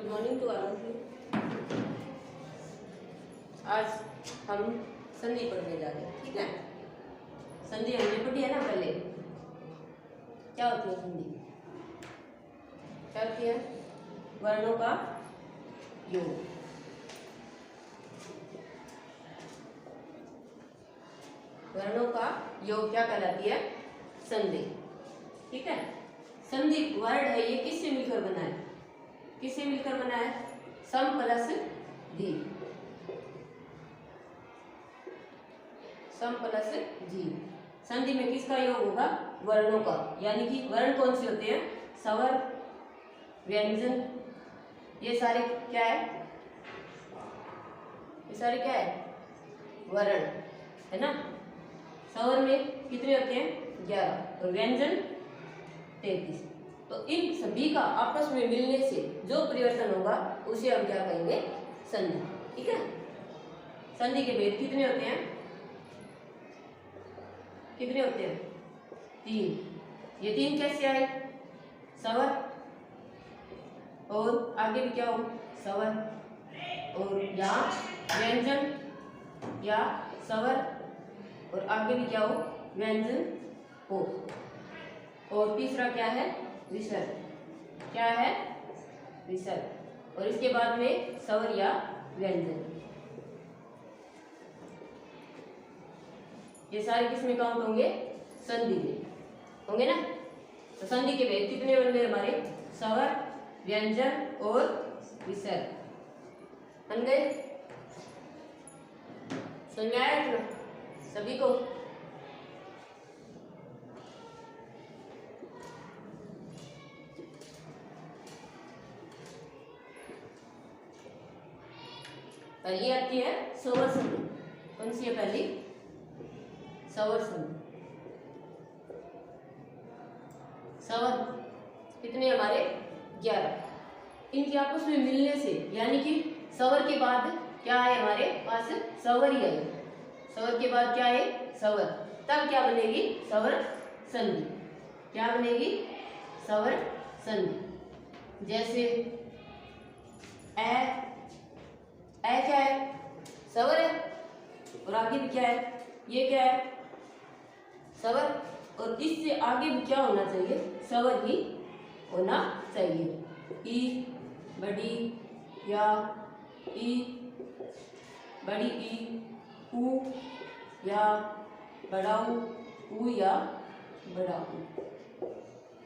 Good morning to all of you. आज हम संधि पढ़ने जा रहे हैं, ठीक है। संधि हमने पढ़ी है ना पहले। क्या होती है संधि? क्या होती है? वर्णों का योग। वर्णों का योग क्या कहलाती है? संधि, ठीक है। संधि वर्ड है, ये किससे मिलकर बना है? किससे मिलकर बना है? सम प्लस धी। सम प्लस जी। संधि में किसका योग होगा? वर्णों का। यानी कि वर्ण कौन से होते हैं? स्वर, व्यंजन, ये सारे क्या है? ये सारे क्या है? वर्ण है ना। स्वर में कितने होते हैं? 11 और व्यंजन 33। तो इन सभी का आपस में मिलने से जो परिवर्तन होगा उसे हम क्या कहेंगे? संधि, ठीक है। संधि के भेद कितने होते हैं? कितने होते हैं? 3। ये 3 कैसे आए? स्वर और आगे भी क्या हो? स्वर और या व्यंजन या स्वर और आगे भी क्या हो? व्यंजन हो। और तीसरा क्या है? विसर्ग। क्या है? विसर्ग। और इसके बाद में स्वर या व्यंजन। ये सारे किसमें काउंट होंगे? संधि में होंगे ना। तो संधि के भेद कितने बन गए हमारे? स्वर, व्यंजन और विसर्ग बन गए। समझ में आया इतना सभी को? पहली आती है स्वर संधि। कौन सी है पहली? स्वर संधि। स्वर कितने हमारे? 11। इनके आपस में मिलने से, यानी कि स्वर के बाद क्या है हमारे पास? स्वर ही है। स्वर के बाद क्या है? स्वर। तब क्या बनेगी? स्वर संधि। क्या बनेगी? स्वर संधि। जैसे ए क्या है? स्वर है। और आगे भी क्या है? ये क्या है? स्वर। और इससे आगे भी क्या होना चाहिए? स्वर ही होना चाहिए। ई, बड़ी या ई, बड़ी ई, ऊ या बड़ा ऊ या बड़ा ऊ।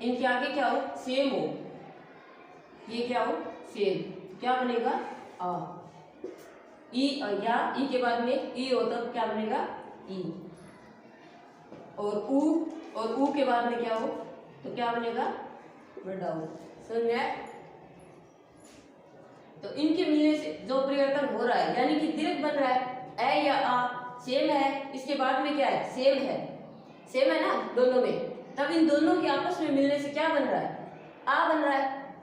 इनके आगे क्या हो? सेम हो। ये क्या हो? सेम। क्या बनेगा? आ। ई या ई के बाद में ई हो तब क्या बनेगा? ई। और ऊ के बाद में क्या हो? तो क्या बनेगा? बड़ा ऊ। समझ में आया? तो इनके मिलने से जो परिवर्तन हो रहा है, यानी कि दीर्घ बन रहा है, ए या आ सेम है, इसके बाद में क्या है? सेम है। सेम है ना दोनों में। तब इन दोनों के आपस में मिलने से क्या बन रहा है? आ बन रहा है,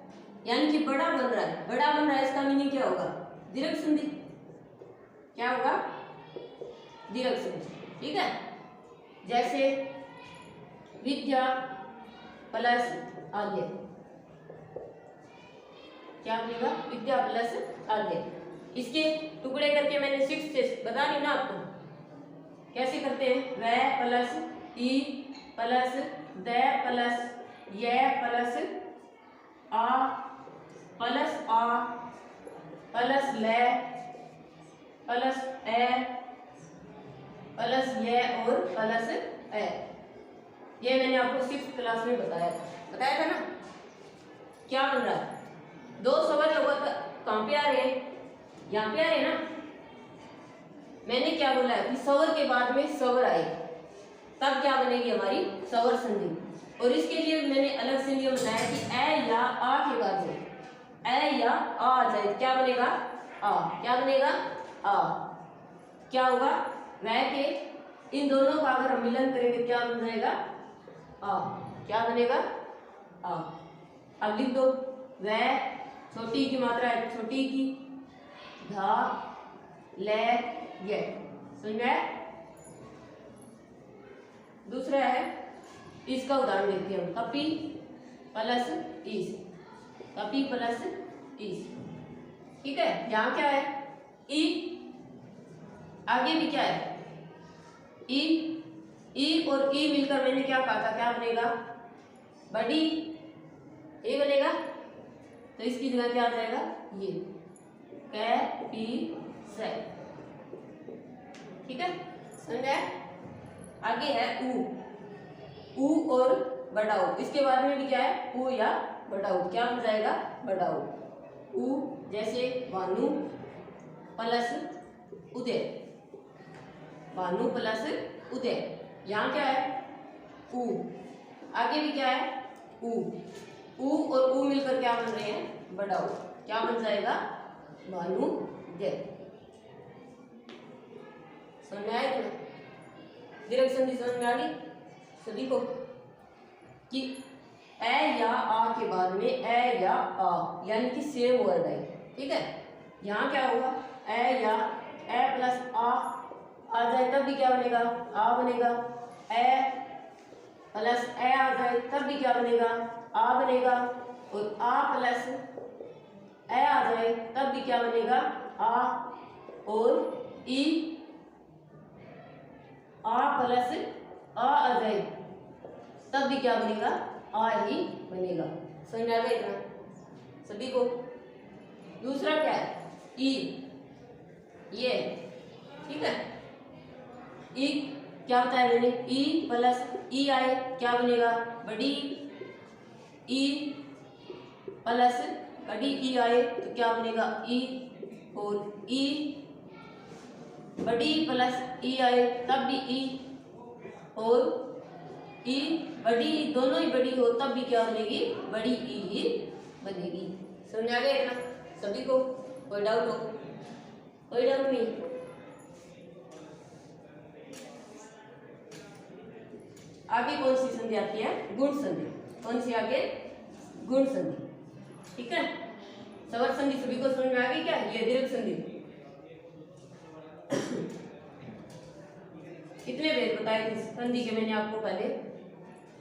यानी कि बड़ा बन रहा है। बड़ा बन रहा है, इसका मीनिंग क्या होगा? दीर्घ संधि। क्या होगा? दीर्घ संधि, ठीक है। जैसे विद्या प्लस आद्य। क्या बनेगा? विद्या प्लस आद्य। इसके टुकड़े करके मैंने 6 से बता दी ना आपको। कैसे करते हैं? वह plus E plus the plus य प्लस आ प्लस आ प्लस ल प्लस ए प्लस ये और प्लस ए। ये मैंने आपको 6th क्लास में बताया था ना। क्या बन रहा है? 2 स्वर लोग कहाँ पे आ रहे हैं? यहाँ पे आ रहे हैं ना। मैंने क्या बोला है कि स्वर के बाद में स्वर आए तब क्या बनेगी हमारी? स्वर संधि। और इसके लिए मैंने अलग से नियम बताया कि ए या आ के बाद में ए या आ जाए क्या बनेगा? आ। क्या बनेगा? आ। क्या होगा? वह के इन दोनों का अगर हम मिलन करेंगे क्या बन जाएगा? आ। क्या बनेगा? आ। अब लिख दो। वह छोटी की मात्रा है, छोटी की, धा ले ये। समझ में आया? दूसरा है, इसका उदाहरण देखते हैं हम। कपी प्लस ईस। कपी प्लस इस, ठीक है। यहाँ क्या है ई, आगे भी क्या है ई, ई और ई मिलकर मैंने क्या कहा था, क्या बनेगा, बड़ी ए बनेगा। तो इसकी जगह क्या आ जाएगा, ये कैपिटल, ठीक है, समझ आया। आगे है ऊ, ऊ और बड़ा ऊ, इसके बाद में भी क्या है ऊ या बड़ा ऊ, क्या बन जाएगा, बड़ा ऊ। ऊ जैसे भानु प्लस उदय, भानु प्लस उदय, यहाँ क्या है ऊ, आगे भी क्या है ऊ, ऊ और ऊ मिलकर क्या बन रहे हैं, बड़ा ऊ, क्या बन जाएगा, भानु उदय। समझ में आया तुम्हें, दीर्घ संधि समझ में आ गई सभी को, कि ए या आ के बाद में ए या आ यानी कि सेम वर्ड है, ठीक है। यहाँ क्या होगा, ए या ए प्लस आ जाए तब भी क्या बनेगा, आ बनेगा। ए प्लस ए आ जाए तब भी क्या बनेगा, आ बनेगा। और आ प्लस ए आ जाए तब भी क्या बनेगा, आ। और ई आ प्लस आ जाए तब भी क्या बनेगा, आ ही बनेगा। समझ में आ गया इतना सभी को। दूसरा क्या है ई, ये, ठीक है। ई क्या बताया मैंने, ई प्लस ई आए क्या बनेगा, बड़ी ई प्लस बड़ी ई आए तो क्या बनेगा, ई। और ई बड़ी प्लस ई आए तब भी ई। और ई बड़ी, दोनों ही बड़ी हो तब भी क्या बनेगी, बड़ी ई ही बनेगी। समझ आ गया इतना सभी को, कोई डाउट हो, कोई डाउट नहीं। आगे कौन सी संधि आती है, गुण संधि। कौन सी आगे, गुण संधि, ठीक है। सवर संधि सभी को समझ में आ गई क्या, ये दीर्घ संधि। कितने भेद बताए थे संधि के मैंने आपको पहले,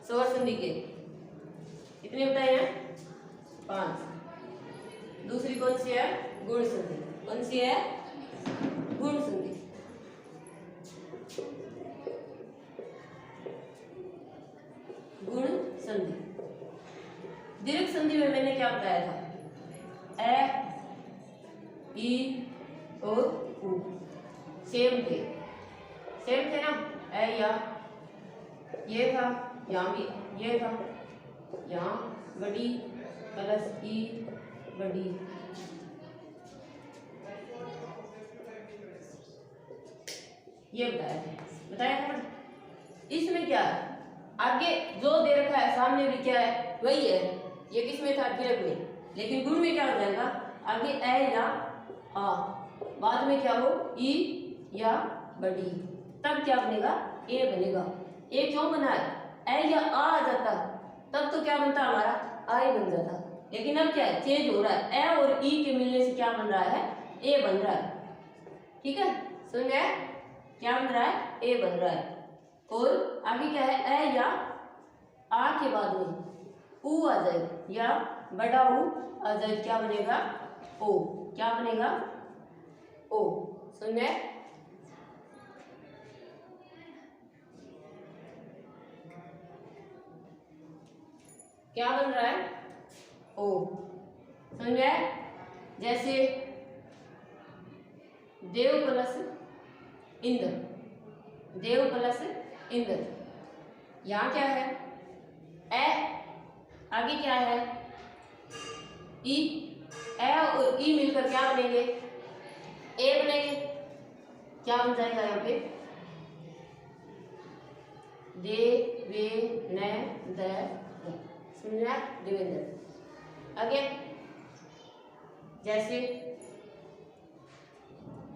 सवर संधि के कितने बताए हैं, 5। दूसरी कौन सी है, गुण संधि। कौन सी है, गुण संधि। गुण संधि। दीर्घ संधि में मैंने क्या बताया था, ए ई और ऊ सेम थे, सेम थे ना। ए या ये था, यहाँ भी ये था, यहाँ बड़ी प्लस ई बड़ी, ये बताया था ना। इसमें क्या है, आगे जो दे रखा है सामने भी क्या है वही है, ये किसमें था, दीर्घ में। लेकिन गुण में क्या हो जाएगा, आगे ए या आ, बाद में क्या हो ई या बड़ी, तब क्या बनेगा, ए बनेगा। ए क्यों बना है, ए या आ जाता तब तो क्या बनता हमारा, आ ही बन जाता। लेकिन अब क्या है, चेंज हो रहा है, ए और ई के मिलने से क्या बन रहा है, ए बन रहा है, ठीक है। सुन गए, क्या बन रहा है, ए बन रहा है। और आगे क्या है, ए या आ के बाद में ऊ आ जाए या बड़ा ऊ आ जाए, क्या बनेगा, ओ, क्या बनेगा, ओ। सुन गए, क्या बन रहा है, ओ। समझ गए, जैसे देव प्लस इंद्र, देव प्लस इंद्र, यहाँ क्या है, ए, आगे क्या है ई, ए और ई मिलकर क्या बनेंगे, ए बनेंगे। क्या बन जाएगा यहाँ पे, देवेंद्र, सुनना, देवेंद्र। आगे जैसे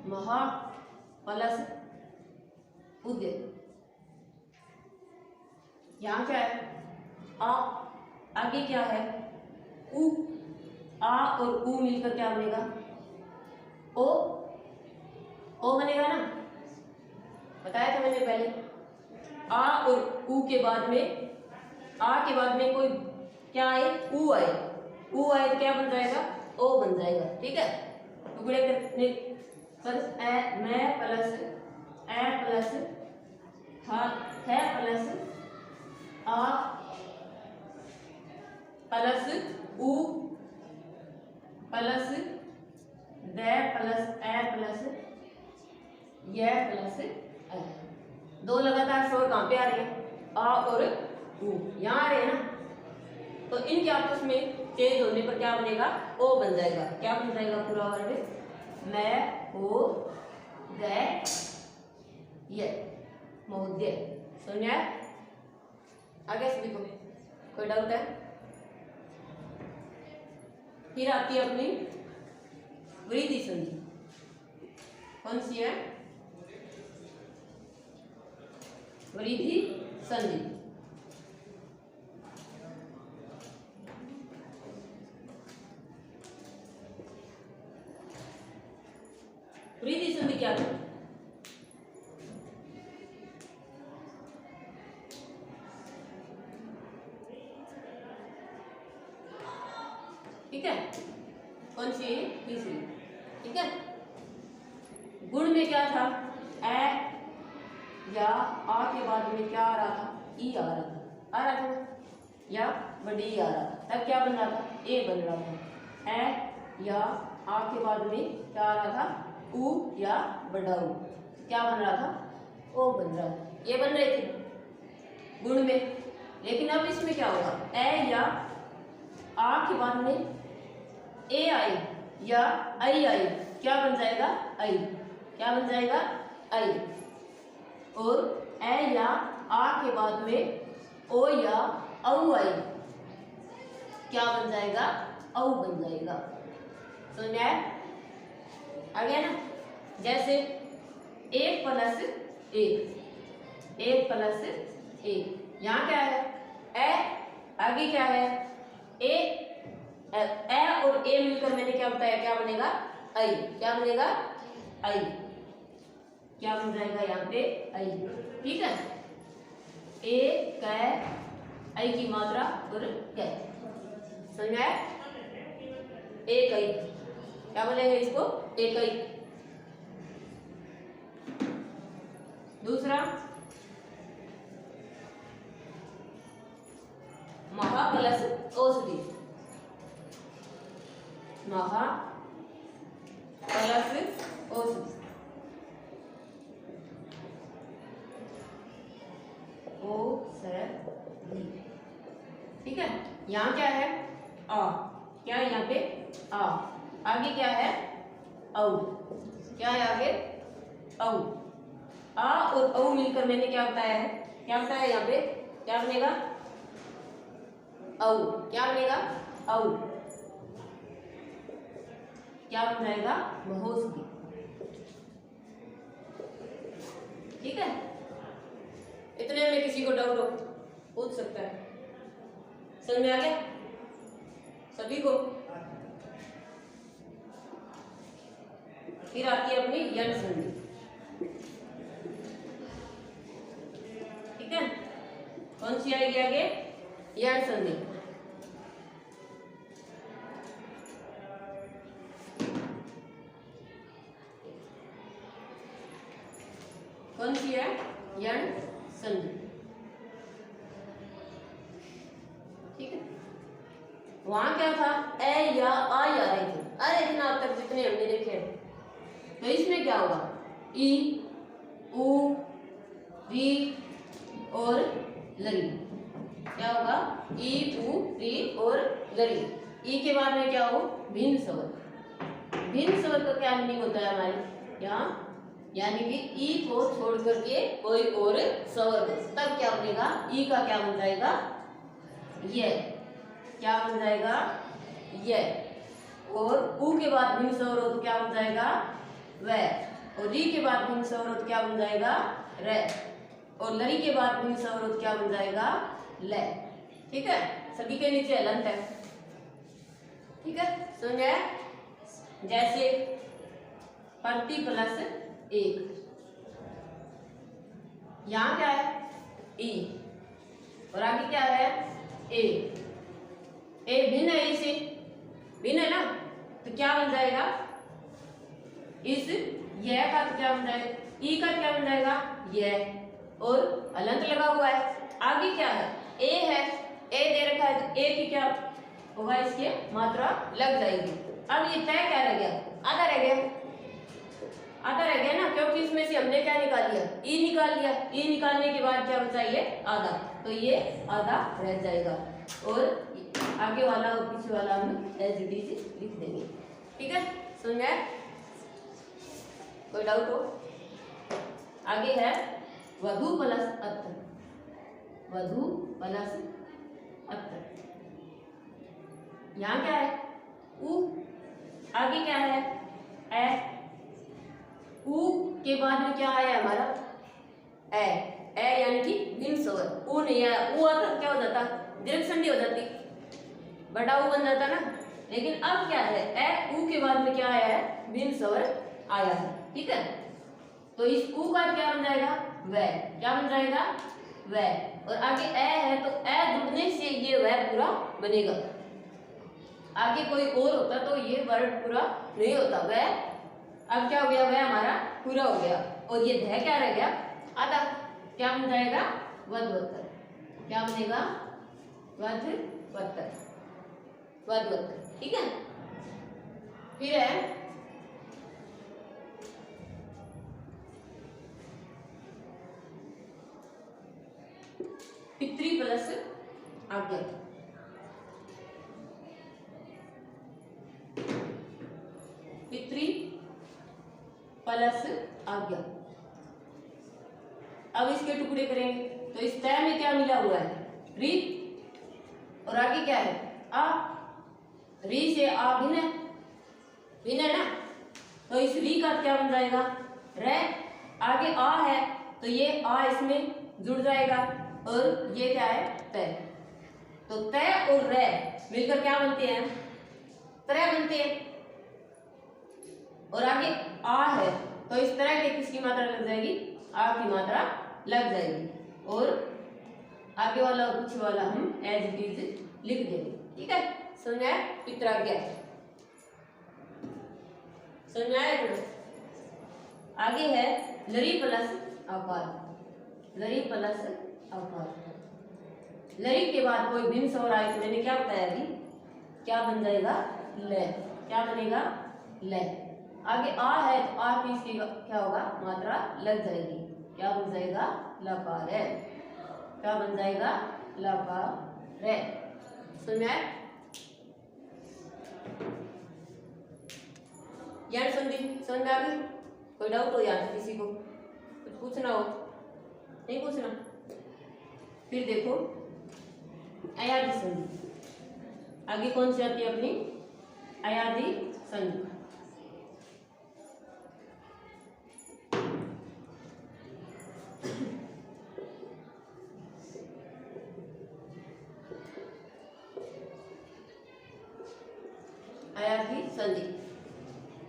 महा प्लस उदय, यहाँ क्या है, आ, आगे क्या है ऊ, आ और ऊ मिलकर क्या बनेगा, ओ, ओ बनेगा ना। बताया था मैंने पहले, आ और ऊ के बाद में, आ के बाद में कोई क्या आए, ऊ आए, ऊ आए तो क्या बन जाएगा, ओ बन जाएगा। ठीक है, टुकड़े करने पर मैं प्लस ए प्लस है प्लस आ प्लस उ प्लस दे प्लस ए प्लस ये प्लस ए। दो लगातार शोर कहाँ पे आ रहे हैं? आ और उ यहाँ आ रहे हैं ना, तो इनके आपस में चेंज होने पर क्या बनेगा? ओ बन जाएगा। क्या बन जाएगा पूरा वर्ड? मैं ओ दे ये महोदय। सुनिए आगे सभी को कोई डाउट है? फिर आती है अपनी वृद्धि संधि। कौन सी है? वृद्धि संधि। वृद्धि संधि क्या है? ठीक है, कौन सी? तीसरी। ठीक है, गुण में क्या था? ए या आ के बाद में क्या आ रहा था? ई आ रहा था। आ रहा था ना? या बड़ी ई आ रहा था, तब क्या बन रहा था? ए बन रहा था। ए या आ के बाद में क्या आ रहा था? उ या बड़ा उ। क्या बन रहा था? ओ बन रहा था। ये बन रहे थे गुण में। लेकिन अब इसमें क्या होगा? ए या आ के बाद में ए आई या आई आई, क्या बन जाएगा? आई। क्या बन जाएगा? आई। और ए या आ के बाद में ओ या औ आई, क्या बन जाएगा? औ बन जाएगा। समझ आ गया ना? जैसे एक प्लस एक प्लस एक, यहाँ क्या है? ए, आगे क्या है? ए और ए मिलकर मैंने क्या बताया? क्या बनेगा? आई। क्या बनेगा? आई। क्या बन जाएगा यहाँ पे? आई। ठीक है, ए कै आई की मात्रा और कै। समझ आया? एक आई। क्या बोलेंगे इसको? एक आई। दूसरा महा प्लस औषधि। महा प्लस औषधि। ठीक है, यहाँ क्या है? आ। क्या है यहाँ पे? आ। आगे क्या है? औ। क्या है आगे? औ। आ और औ मिलकर मैंने क्या बताया है? क्या बताया यहाँ पे? क्या बनेगा? औ। क्या बनेगा? औ। क्या बन जाएगा? महोषधि। ठीक है, इतने में किसी को डाउट हो पूछ सकता है। समझ में आ गया सभी को? फिर आती है अपनी यण संधि। ठीक है, कौन सी आएगी आगे? यण संधि। कौन सी है? यण संधि। ठीक है, वहां क्या था? ए या आ आ रहे थे, आ रहे थे ना अब तक जितने हमने देखे हैं। तो इसमें क्या होगा? ई उ री और लरी। क्या होगा? ई उ री और लरी। ई के बाद में क्या हो? भिन्न स्वर। भिन्न स्वर का क्या मीनिंग होता है हमारे यहाँ? यानी कि ई को छोड़ करके कोई और स्वर, तब क्या बनेगा? ई का क्या बन जाएगा? ये। क्या बन जाएगा? ये। और उ के बाद भिन्न स्वर हो तो क्या बन जाएगा? वह। और री के बाद भिन्न स्वर हो तो क्या बन जाएगा? रे। और लरी के बाद भिन्न स्वर हो तो क्या बन जाएगा? ले। ठीक है, सभी के नीचे हलंत है। ठीक है, समझ आया? जैसे प्रति प्लस एक, यहाँ क्या है? ई और आगे क्या है? ए। ए भिन्न है, ई से भिन्न है ना, तो क्या बन जाएगा, इस यह का क्या बन जाएगा, ई का क्या बन जाएगा यह, और हलंत लगा हुआ है। आगे क्या है, ए है, ए दे रखा है तो ए की क्या होगा, इसके मात्रा लग जाएगी। अब ये तय क्या रह गया, आधा रह गया, आधा रह गया ना, क्योंकि इसमें से हमने क्या निकाल लिया, ई निकाल लिया। ई निकालने के बाद क्या बचा, ये आधा, तो ये आधा रह जाएगा और आगे वाला और पीछे वाला हम एज इट इज लिख देंगे। ठीक है, समझ में? कोई डाउट हो? आगे है वधु प्लस अत्र, वधु प्लस अत्र। यहाँ क्या है, उ, आगे क्या है ए, उ के बाद में क्या आया हमारा ए, ए यानी कि बिन स्वर। उ नहीं आया, उ आता क्या हो जाता, दीर्घ संधि हो जाती, बड़ा उ बन जाता ना। लेकिन अब क्या है, ए उ के बाद में क्या आया है, बिन स्वर आया है। ठीक है, तो इस उ का क्या बन जाएगा, वह, क्या बन जाएगा वह, और आगे ए है तो ए जुड़ने से ये वह पूरा बनेगा। आगे कोई और होता तो ये वर्ड पूरा नहीं होता, वह अब क्या हो गया, वह हमारा पूरा हो गया, और ये ध क्या रह गया, आधा, क्या बन जाएगा वधवत्तर। क्या बनेगा, वधवत्तर, वधवत्तर। ठीक है, फिर है पितृ प्लस आज्ञा। पितृ प्लस आज्ञा। अब इसके टुकड़े करेंगे तो इस तय में क्या मिला हुआ है, री, और आगे क्या है आ, री से आ भिन्न है, भिन्न है ना, तो इस री का क्या बन जाएगा रे, आगे आ है तो ये आ इसमें जुड़ जाएगा, और ये क्या है तय, तो तय और रे मिलकर क्या बनते हैं, त्रय बनते हैं। और आगे आ है तो इस तरह के किसकी मात्रा लग जाएगी, आ की मात्रा लग जाएगी, और आगे वाला और पीछे वाला हम एज इट इज लिख देंगे। ठीक है, समझ आया, पित्राज्ञा समझ आया। आगे है लरी प्लस आकार, लरी प्लस आकार। लरी के बाद कोई भिन्न स्वर आए तो मैंने क्या बताया अभी, क्या बन जाएगा ले, क्या बनेगा ले। आगे आ है तो आ की इसकी क्या होगा, मात्रा लग जाएगी, क्या बन जाएगा लकार है, क्या बन जाएगा लकार है। सुनिए, यार संधि समझ में आ गई? कोई डाउट हो यार, किसी को कुछ पूछना हो, नहीं पूछना? फिर देखो अयादी संधि, आगे कौन सी आती है अपनी अयादी संधि। अयादी संधि,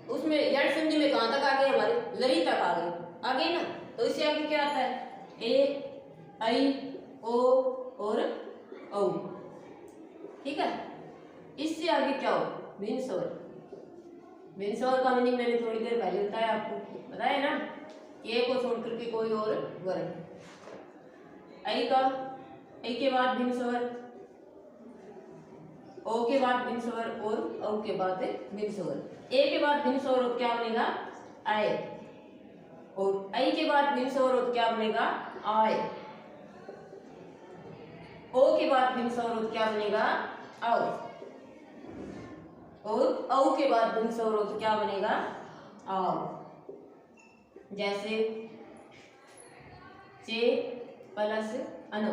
उसमें यड़ संधि में कहां तक आ गए, हमारे लरी तक आ गए, आ गए ना, तो इससे आगे क्या आता है ए, आई, ओ और औ। ठीक है, इससे आगे क्या हो, भिन्न स्वर। भिन्न स्वर का मीनिंग मैंने थोड़ी देर पहले बताया आपको, बताया ना, ए को छोड़ करके कोई और वर्ण। आई का, आई के बाद भिन्न स्वर, ओ के बाद भिन्न स्वर और औ के बाद भिन्न स्वर। ए के बाद भिन्न स्वर हो क्या बनेगा आए, और आई के बाद भिन्न स्वर हो क्या बनेगा आए, ओ के बाद भिन्न स्वर हो क्या बनेगा आओ, और औ के बाद भिन्न स्वर हो तो क्या बनेगा आओ। जैसे चे प्लस अनु,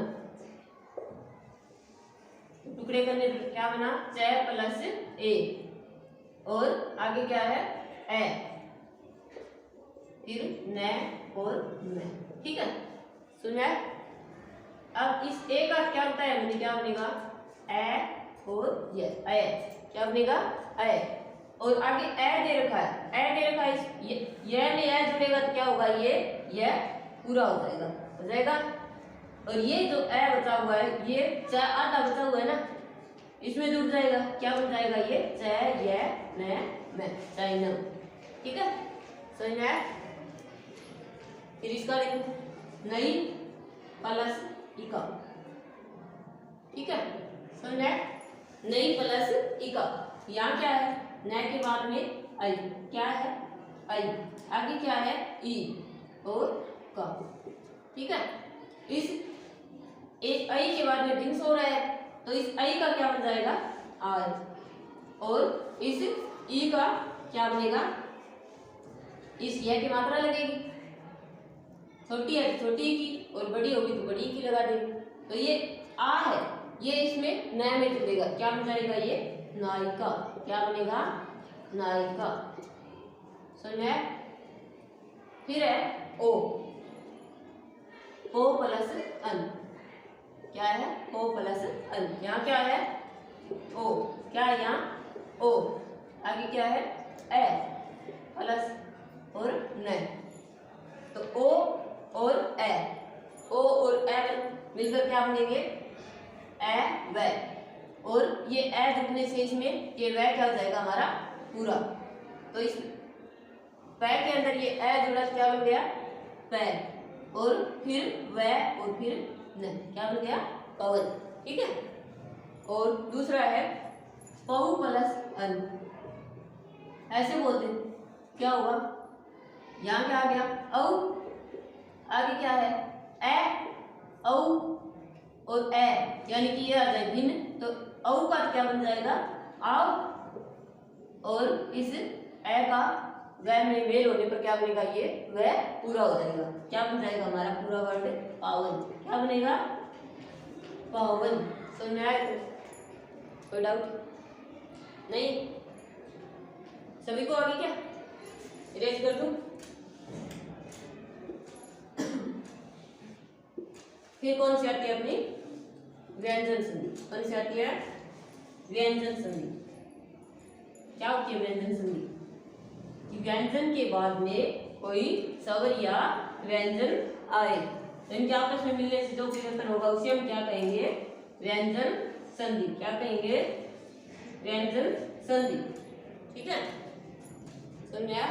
टुकड़े करने पर क्या बना च प्लस ए, और आगे क्या है ए, फिर न और न। ठीक है, सुनिए, अब इस ए का क्या होता है, मैंने क्या बनेगा ए और ये ए, क्या बनेगा ए, और आगे ए दे रखा है, ए दे रखा है, ये में ए जुड़ेगा तो क्या होगा ये पूरा हो जाएगा, हो जाएगा। और ये जो ए बचा हुआ है, ये च आधा बचा हुआ है ना, इसमें जुड़ जाएगा, क्या बन जाएगा ये च ये नया में चाइना। ठीक है, समझ में आया? फिर इसका देखो नई प्लस इका। ठीक है, समझ में आया? नई प्लस इका। यहाँ क्या है? नए के बाद में आई, क्या है? आई। आगे क्या है? ई और का। ठीक है, इस एक आई के बाद में डिंग्स हो रहा है, तो इस आई का क्या बन जाएगा? आर। और इस ई का क्या बनेगा? इस यह की मात्रा लगेगी, छोटी है छोटी की, और बड़ी होगी तो बड़ी की लगा देंगे। तो ये आ है, ये इसमें नया में जुड़ेगा, क्या बन जाएगा? ये नायिका। क्या बनेगा? नायिका। सुनिए, फिर है ओ। ओ प्लस अन। क्या है? ओ प्लस अन। यहाँ क्या है? ओ। क्या है यहाँ? ओ। आगे क्या है? ए प्लस और न। तो ओ और ए, ओ और ए मिलकर क्या बनेंगे? ए व। और ये ए जुड़ने से इसमें ये व क्या हो जाएगा? हमारा पूरा। तो इस पै के अंदर ये ए जुड़ा, क्या बन गया? पै। और फिर व और फिर न, क्या बन गया? पवन। ठीक है, और दूसरा है पहु प्लस अन। ऐसे बोलते क्या होगा? यहाँ क्या आ गया? औ। आगे क्या है? ए औ और ए, यानी कि ये आ जाए भिन्न, तो औ का क्या बन जाएगा? आओ। और इस ए का वह में मेल होने पर क्या बनेगा? ये वह पूरा हो जाएगा। क्या बन जाएगा हमारा पूरा वर्ड? पावन। क्या बनेगा? पावन। समझ में आया? कोई डाउट नहीं? सभी को आगे क्या इरेज कर दूं? फिर कौन सी आती है अपनी? व्यंजन संधि। कौन सी आती है? व्यंजन संधि। क्या होती है व्यंजन संधि? व्यंजन के बाद में कोई स्वर या व्यंजन आए, तो इनके आपस में मिलने से जो परिवर्तन होगा उसे हम क्या कहेंगे? व्यंजन संधि। क्या कहेंगे? व्यंजन संधि। ठीक है, सुन लिया?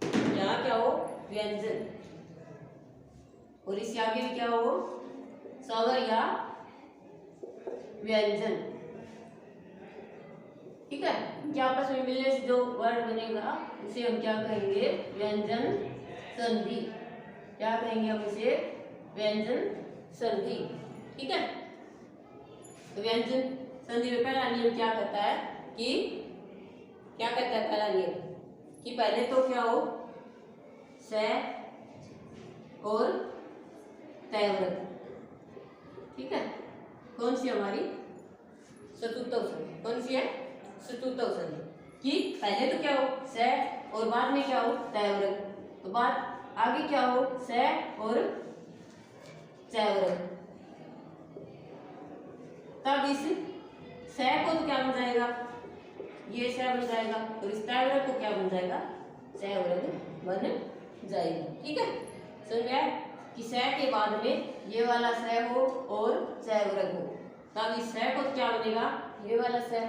यहाँ क्या हो? व्यंजन, और इससे आगे भी क्या हो? स्वर या व्यंजन। ठीक है, इनके आपस में मिलने से जो वर्ड बनेगा उसे हम क्या कहेंगे? व्यंजन संधि। क्या कहेंगे हम इसे? व्यंजन संधि। ठीक है, तो व्यंजन संधि में पहला नियम क्या कहता है कि क्या कहता है? पहला नियम कि पहले तो क्या हो? से और तयव्रत। ठीक है, कौन सी हमारी? चतुर्थ संधि। कौन सी है? चतुर्थ संधि। कि पहले तो क्या हो? से, और बाद में क्या हो? तयव्रत। तो बाद आगे क्या हो? से और तयव्रत। तब इस से को तो क्या बन जाएगा? ये से बन जाएगा, और इस तयव्रत को क्या बन जाएगा? तयव्रत बन जाएगा। ठीक है, समझ में आया? कि से के बाद में ये वाला से हो और तयव्रत हो, तब इस से को क्या बनेगा? ये वाला से,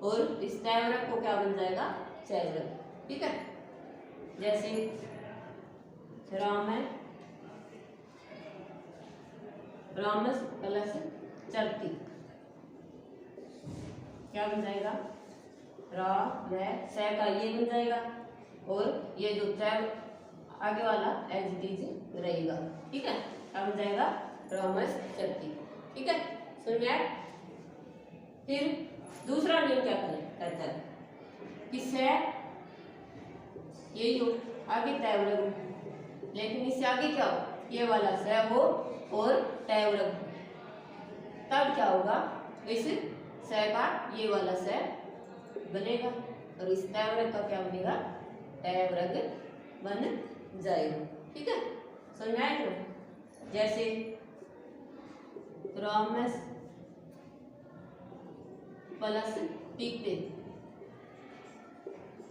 और इस तयव्रत को क्या बन जाएगा? तयव्रत। ठीक है, जैसे राम है, रामस प्लस चरती, क्या बन जाएगा? रा में से का ये बन जाएगा, और ये जो तय आगे वाला एज इट इज रहेगा। ठीक है, क्या बन जाएगा? रामस चरती। ठीक है, सुन में आया? फिर दूसरा नियम क्या कहता है? कि से यही हो, आगे तयव्रत हो, लेकिन इससे आगे क्या हो? ये वाला से हो और तयव्रत हो, तब क्या होगा? इस से का ये वाला से बनेगा, और इस तयव्रत का क्या बनेगा? तयव्रत बन जाएगा। ठीक है, समझ में आया? जैसे रामस प्लस पीते,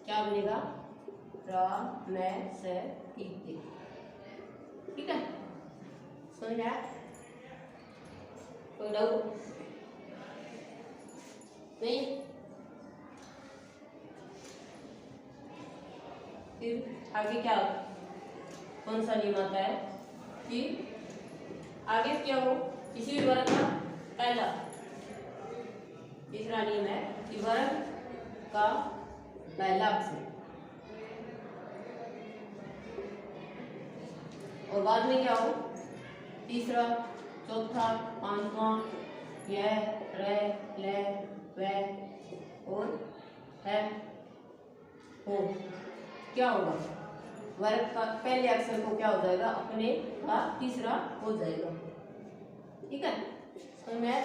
क्या बनेगा? राम में से पीते। ठीक है, समझ में आया? कोई डाउट नहीं? फिर आगे क्या कौन सा नियम आता है कि आगे क्या हो, किसी भी वर्ग का पहला, तीसरा नियम है कि वर्ग का पहला अक्षर और बाद में क्या हो, तीसरा, चौथा, पांचवा, यह, रे, ले, वे और है, हो। क्या होगा, वर्ग का पहले अक्षर को क्या हो जाएगा, अपने का तीसरा हो जाएगा। ठीक है, तो मैं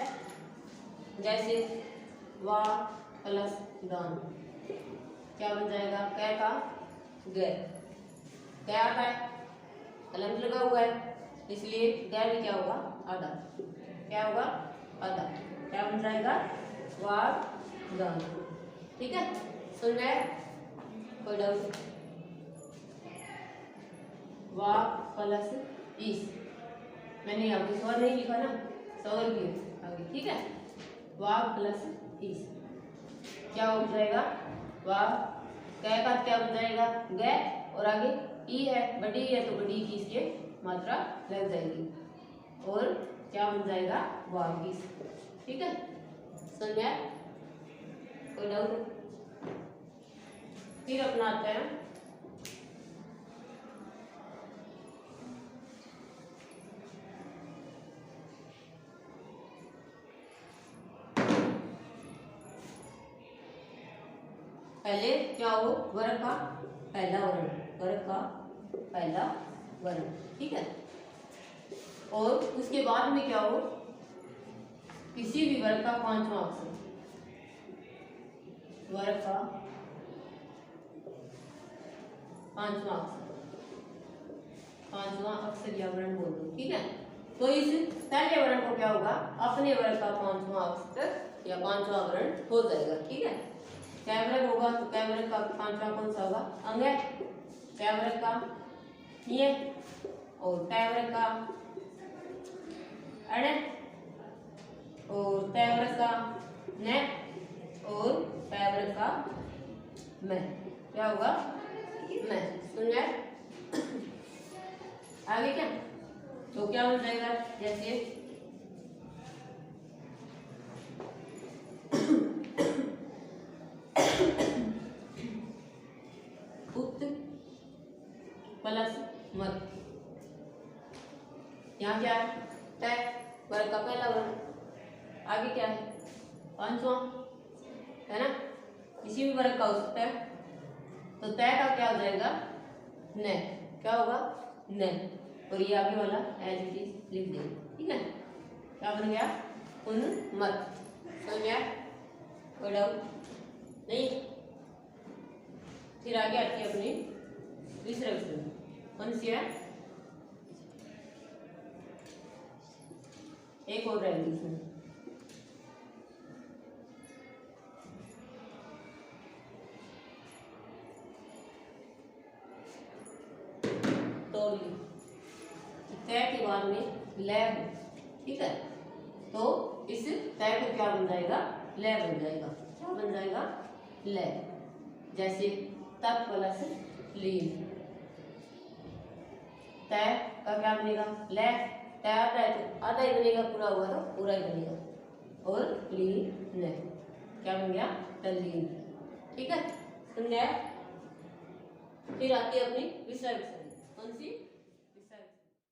जैसे वा प्लस दान क्या बन जाएगा, कै का गै, क्या आता है, कलम लगा हुआ है इसलिए गै भी क्या होगा, आधा, क्या होगा, आधा, क्या बन जाएगा, वाग दान। ठीक है, सुन रहे, कोई डाउट, वाग प्लस ईस, मैंने यहाँ पे स्वर नहीं लिखा ना, स्वर भी आगे। ठीक है, वाग प्लस ईस क्या हो जाएगा, वाग, कै का क्या बन जाएगा, गै, और आगे ई है, बड़ी है तो बड़ी की इसके मात्रा लग जाएगी और क्या बन जाएगा, वागीस। ठीक है, समझ में आया, कोई डाउट। फिर अपना आता है पहले क्या हो, वर्ग का पहला वर्ण, वर्ग का पहला वर्ण। ठीक है, और उसके बाद में क्या हो, किसी भी वर्ग का पांचवा अक्षर, वर्ग का पांचवा अक्षर, पांचवा अक्षर या वर्ण बोल दो। ठीक है, तो इस पहले वर्ण को क्या होगा, अपने वर्ग का पांचवा अक्षर या पांचवा वर्ण हो जाएगा। ठीक है, कैमरक होगा तो कैमरक का पांचवा कौन सा होगा, अंग है, कैमरक का ये, और कैमरक का अड़, और कैमरक का ने, और कैमरक का मैं, क्या होगा, मैं। सुन जाए आगे क्या, तो क्या बन जाएगा, जैसे उत प्लस मत, यहाँ क्या है, तय, वर्ग का पहला वर्ण, आगे क्या है, पांचवा, है ना, किसी भी वर्ग का हो सकता है, तो तय का क्या हो जाएगा, न, क्या होगा, न, और ये आगे वाला एज इट इज लिख देंगे। ठीक है, क्या बन गया, उन मत। समझ गया, कोई डाउट नहीं। फिर आगे आती है अपनी तीसरे अक्षर, कौन सी है, एक और रहेगी इसमें, तोड़ ली, तय के बाद में लय हो। ठीक है, तो इस तय को क्या बन जाएगा, लय बन जाएगा, क्या बन जाएगा, लय। जैसे तक प्लस लीन, तय का क्या बनेगा, लय, तय आता है तो आधा ही बनेगा, पूरा हुआ तो पूरा ही बनेगा, और लीन क्या बन गया, तल्लीन। ठीक है, समझ गया। फिर आती है अपनी विसर्ग, कौन सी,